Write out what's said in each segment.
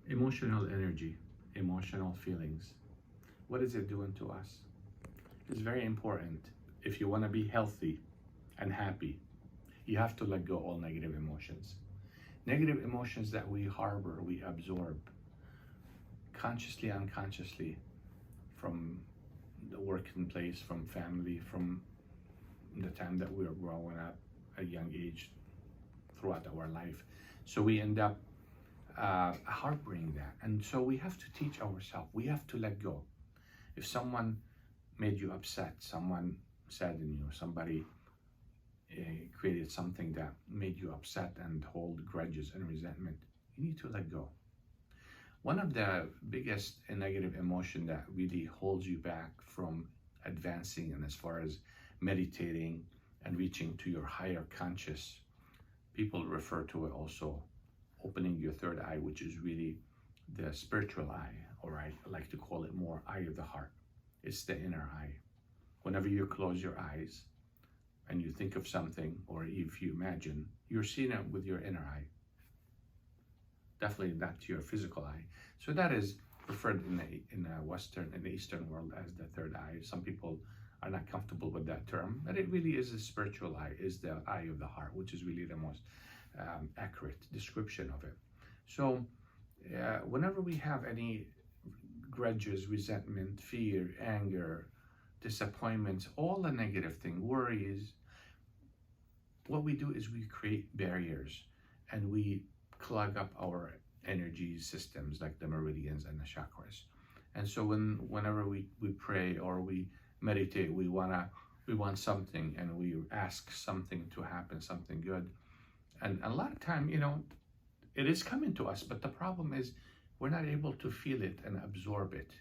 Emotional energy, emotional feelings. What is it doing to us? It's very important. If you want to be healthy and happy, you have to let go all negative emotions. Negative emotions that we harbor, we absorb consciously, unconsciously, from the working place, from family, from the time that we are growing up at a young age throughout our life. So we end up harboring that. And so we have to teach ourselves, we have to let go. If someone made you upset, someone saddened you, somebody created something that made you upset and hold grudges and resentment, you need to let go. One of the biggest negative emotion that really holds you back from advancing, and as far as meditating and reaching to your higher conscious, people refer to it also opening your third eye, which is really the spiritual eye, or I like to call it more eye of the heart. It's the inner eye. Whenever you close your eyes and you think of something, or if you imagine, you're seeing it with your inner eye. Definitely not your physical eye. So that is referred in the Eastern world as the third eye. Some people are not comfortable with that term, but it really is a spiritual eye, is the eye of the heart, which is really the most accurate description of it. So whenever we have any grudges, resentment, fear, anger, disappointments, all the negative thing, worries, what we do is we create barriers and we clog up our energy systems like the meridians and the chakras. And so whenever we pray or we meditate, we want something and we ask something to happen, something good. And a lot of time, it is coming to us, but the problem is we're not able to feel it and absorb it.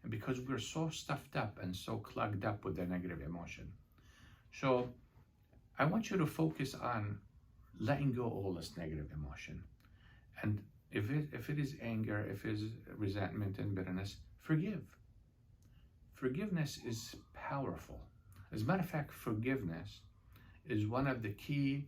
And because we're so stuffed up and so clogged up with the negative emotion. So I want you to focus on letting go all this negative emotion. And if it is anger, if it is resentment and bitterness, forgive. Forgiveness is powerful. As a matter of fact, forgiveness is one of the key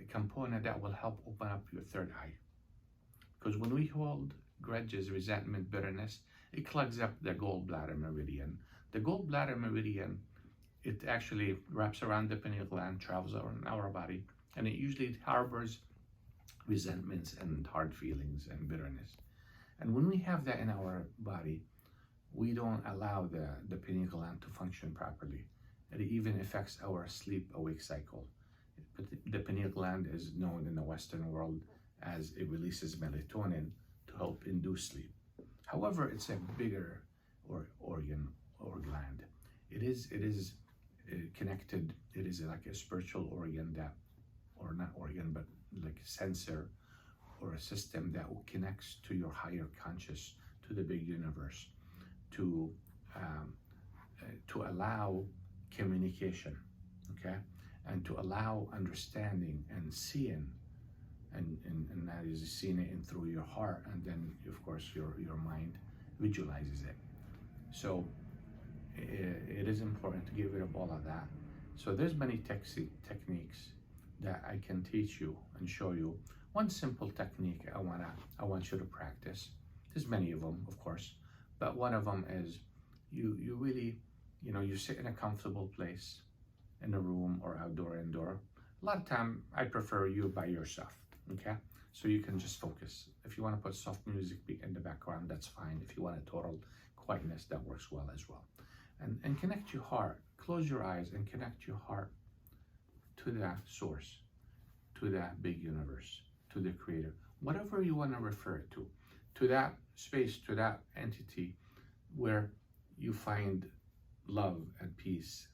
component that will help open up your third eye. Because when we hold grudges, resentment, bitterness, it clogs up the gallbladder meridian. The gallbladder meridian, it actually wraps around the pineal gland, travels around our body, and it usually harbors resentments and hard feelings and bitterness. And when we have that in our body, we don't allow the pineal gland to function properly. It even affects our sleep-awake cycle. The pineal gland is known in the Western world as it releases melatonin to help induce sleep. However, it's a bigger organ or gland. It is connected. It is like a spiritual organ that, or not organ, but like a sensor or a system that connects to your higher conscious, to the big universe, to allow communication, okay, and to allow understanding and seeing, and that is seeing it in through your heart, and then of course your mind visualizes it. So it is important to get rid of all of that. So there's many techniques that I can teach you and show you. One simple technique I want you to practice. There's many of them, of course, but one of them is you really, you sit in a comfortable place, in a room or outdoor, indoor. A lot of time I prefer you by yourself, okay? So you can just focus. If you want to put soft music in the background, that's fine. If you want a total quietness, that works well as well. And connect your heart. Close your eyes and connect your heart to the source, to that big universe, to the creator, whatever you want to refer it to that space, to that entity where you find love and peace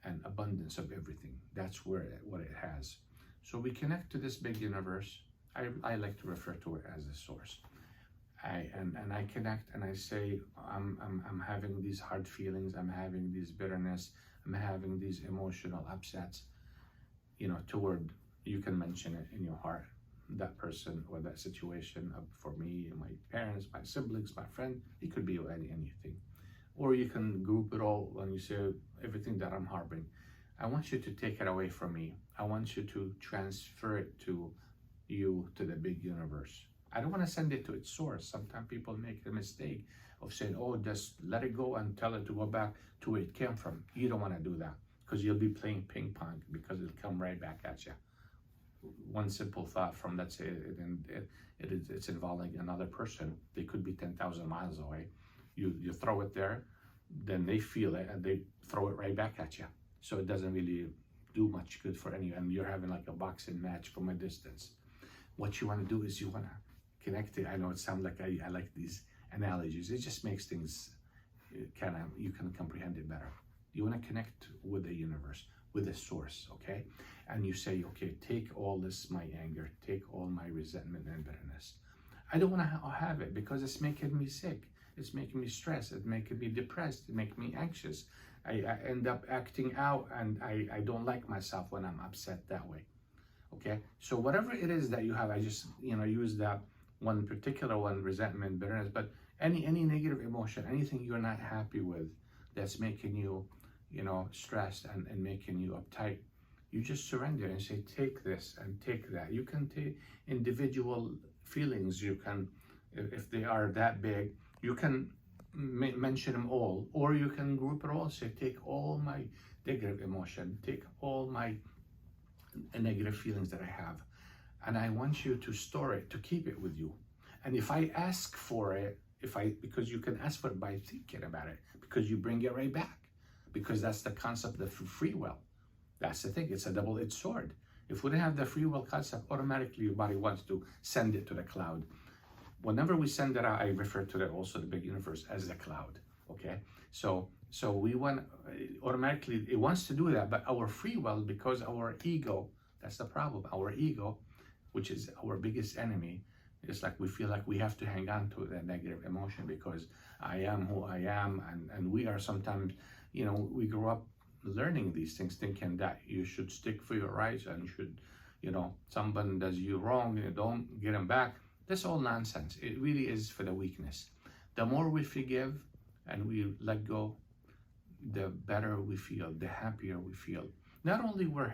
and abundance of everything. That's what it has. So we connect to this big universe. I like to refer to it as a source. I connect and I say, I'm having these hard feelings, I'm having these bitterness, I'm having these emotional upsets, toward, you can mention it in your heart, that person or that situation. For me, my parents, my siblings, my friend, it could be anything. Or you can group it all when you say everything that I'm harboring. I want you to take it away from me. I want you to transfer it to you, to the big universe. I don't want to send it to its source. Sometimes people make the mistake of saying, oh, just let it go and tell it to go back to where it came from. You don't want to do that, because you'll be playing ping pong, because it'll come right back at you. One simple thought from, let's say it's involving another person. They could be 10,000 miles away. You throw it there, then they feel it and they throw it right back at you. So it doesn't really do much good for anyone. And you're having like a boxing match from a distance. What you want to do is you want to connect it. I know it sounds like I like these analogies. It just makes things you can comprehend it better. You want to connect with the universe, with the source, okay? And you say, okay, take all this, my anger, take all my resentment and bitterness. I don't want to have it, because it's making me sick. It's making me stressed. It's making me depressed. It makes me anxious. I end up acting out, and I don't like myself when I'm upset that way. Okay, so whatever it is that you have, I just use that one particular one, resentment, bitterness, but any negative emotion, anything you're not happy with, that's making you stressed and making you uptight, you just surrender and say, take this and take that. You can take individual feelings. You can, if they are that big, you can mention them all, or you can group it all. Say, take all my negative emotion, take all my negative feelings that I have, and I want you to store it, to keep it with you. And if I ask for it, because you can ask for it by thinking about it, because you bring it right back, because that's the concept of free will. That's the thing. It's a double-edged sword. If we didn't have the free will concept, automatically your body wants to send it to the cloud. Whenever we send it out, I refer to that also, the big universe, as the cloud. Okay, so we want, automatically it wants to do that, but our free will, because our ego, that's the problem. Our ego, which is our biggest enemy, it's like we feel like we have to hang on to that negative emotion, because I am who I am, and we are sometimes, we grow up learning these things, thinking that you should stick for your rights, and you should, someone does you wrong, you don't get them back. That's all nonsense. It really is for the weakness. The more we forgive and we let go, the better we feel, the happier we feel. Not only we're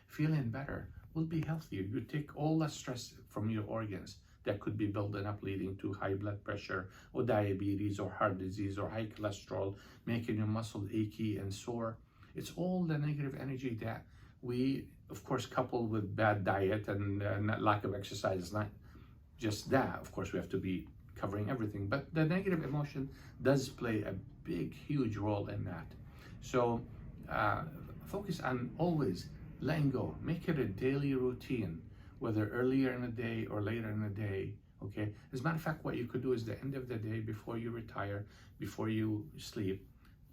feeling better, we'll be healthier. You take all the stress from your organs that could be building up, leading to high blood pressure or diabetes or heart disease or high cholesterol, making your muscle achy and sore. It's all the negative energy that we, of course, coupled with bad diet and lack of exercise. Is not just that. Of course, we have to be covering everything, but the negative emotion does play a big, huge role in that. So focus on always letting go. Make it a daily routine, whether earlier in the day or later in the day. Okay, as a matter of fact, what you could do is the end of the day, before you retire, before you sleep,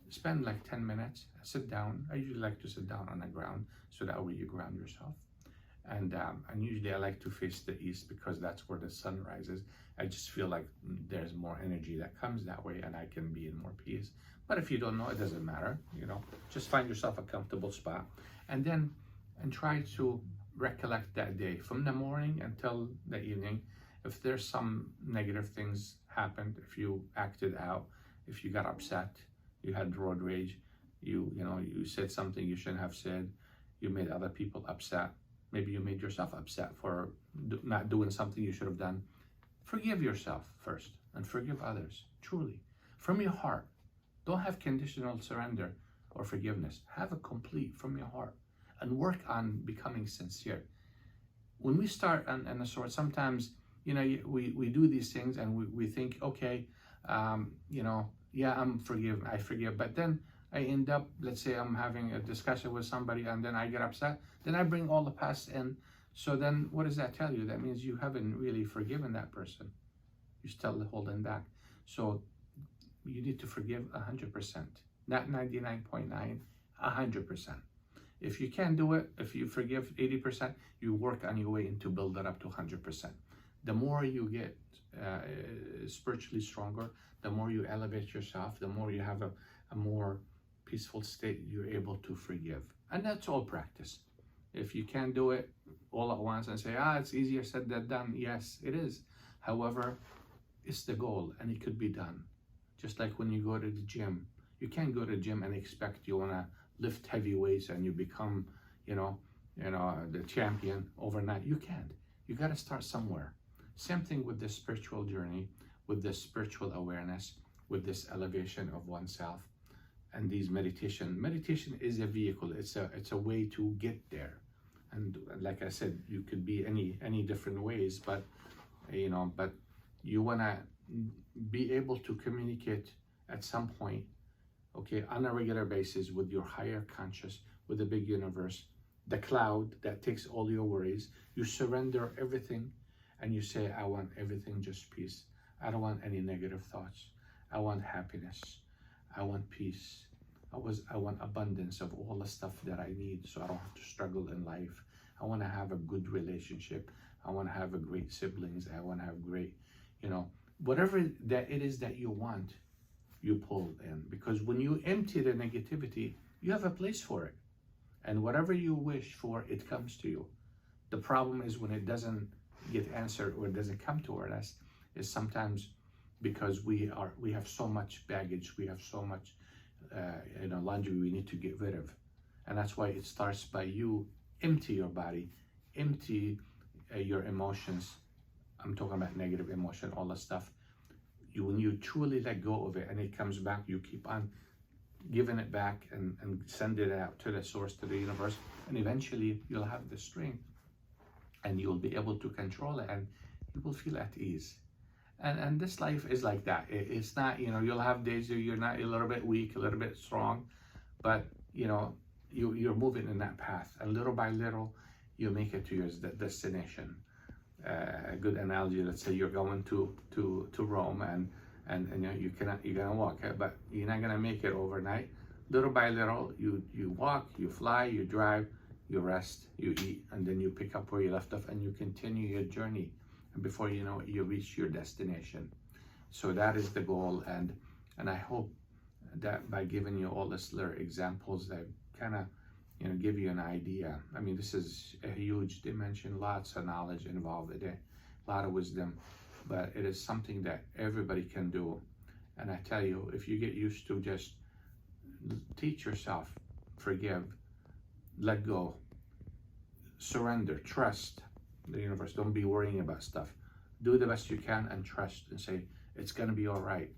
spend like 10 minutes, sit down. I usually like to sit down on the ground, so that way you ground yourself. And usually I like to face the east, because that's where the sun rises. I just feel like there's more energy that comes that way, and I can be in more peace. But if you don't know, it doesn't matter. Just find yourself a comfortable spot, and try to recollect that day from the morning until the evening. If there's some negative things happened, if you acted out, if you got upset, you had road rage, you said something you shouldn't have said, you made other people upset. Maybe you made yourself upset for not doing something you should have done. Forgive yourself first and forgive others, truly, from your heart. Don't have conditional surrender or forgiveness. Have a complete from your heart, and work on becoming sincere. When we start on a sort, sometimes, we do these things and we think, okay, yeah, I forgive, but then I end up, let's say I'm having a discussion with somebody and then I get upset, then I bring all the past in. So then what does that tell you? That means you haven't really forgiven that person. You're still holding back. So you need to forgive 100%, not 99.9, 100%. If you can't do it, if you forgive 80%, you work on your way to build it up to 100%. The more you get spiritually stronger, the more you elevate yourself, the more you have a more peaceful state, you're able to forgive. And that's all practice. If you can't do it all at once and say, it's easier said than done, yes, it is. However, it's the goal, and it could be done. Just like when you go to the gym, you can't go to the gym and expect you want to lift heavy weights and you become, the champion overnight. You can't. You got to start somewhere. Same thing with this spiritual journey, with this spiritual awareness, with this elevation of oneself, and these meditation. Meditation is a vehicle. It's a way to get there. And like I said, you could be any different ways, but but you wanna be able to communicate at some point, okay, on a regular basis with your higher conscious, with the big universe, the cloud that takes all your worries. You surrender everything and you say, I want everything just peace. I don't want any negative thoughts. I want happiness. I want peace. I want abundance of all the stuff that I need so I don't have to struggle in life. I want to have a good relationship. I want to have a great siblings. I want to have great, whatever that it is that you want, you pull in. Because when you empty the negativity, you have a place for it. And whatever you wish for, it comes to you. The problem is when it doesn't get answered or it doesn't come toward us, is sometimes because we have so much baggage, we have so much laundry we need to get rid of. And that's why it starts by you empty your body, empty your emotions. I'm talking about negative emotion, all the stuff. When you truly let go of it and it comes back, you keep on giving it back and send it out to the source, to the universe, and eventually you'll have the strength and you'll be able to control it and you will feel at ease. And this life is like that. It's not, you'll have days where you're not a little bit weak, a little bit strong, but you're moving in that path, and little by little you make it to your destination. A good analogy, let's say you're going to Rome and you're gonna walk, but you're not gonna make it overnight. Little by little, you walk, you fly, you drive, you rest, you eat, and then you pick up where you left off and you continue your journey. And before you know it, you reach your destination. So that is the goal, and I hope that by giving you all these little examples that kind of give you an idea. I mean, this is a huge dimension, lots of knowledge involved in it, a lot of wisdom, but it is something that everybody can do. And I tell you, if you get used to just teach yourself, forgive, let go, surrender, trust the universe. Don't be worrying about stuff. Do the best you can and trust and say, it's going to be all right.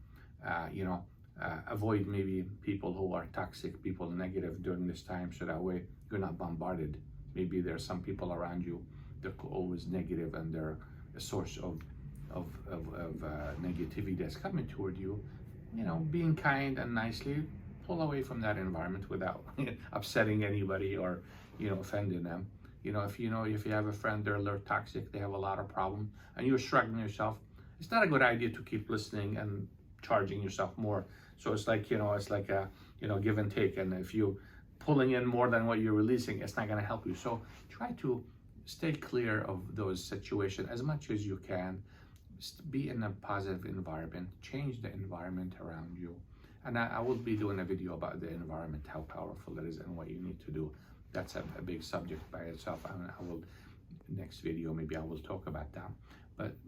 Avoid maybe people who are toxic, people negative during this time, so that way you're not bombarded. Maybe there are some people around you that are always negative and they're a source of negativity that's coming toward you. Being kind and nicely pull away from that environment without upsetting anybody or offending them. If you have a friend, they're a little toxic, they have a lot of problems, and you're struggling yourself, it's not a good idea to keep listening and charging yourself more. So it's like, it's like a, give and take. And if you're pulling in more than what you're releasing, it's not going to help you. So try to stay clear of those situations as much as you can. Be in a positive environment, change the environment around you. And I will be doing a video about the environment, how powerful it is and what you need to do. That's a big subject by itself. I will, next video, maybe I will talk about that.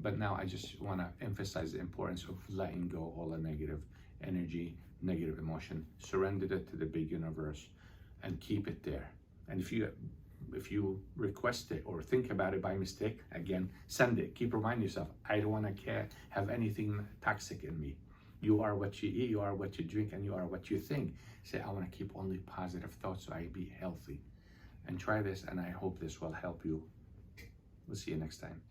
But now I just want to emphasize the importance of letting go all the negative energy, negative emotion, surrender it to the big universe and keep it there. And if you request it or think about it by mistake, again, send it. Keep reminding yourself, I don't want to have anything toxic in me. You are what you eat, you are what you drink, and you are what you think. Say, I want to keep only positive thoughts so I be healthy. And try this, and I hope this will help you. We'll see you next time.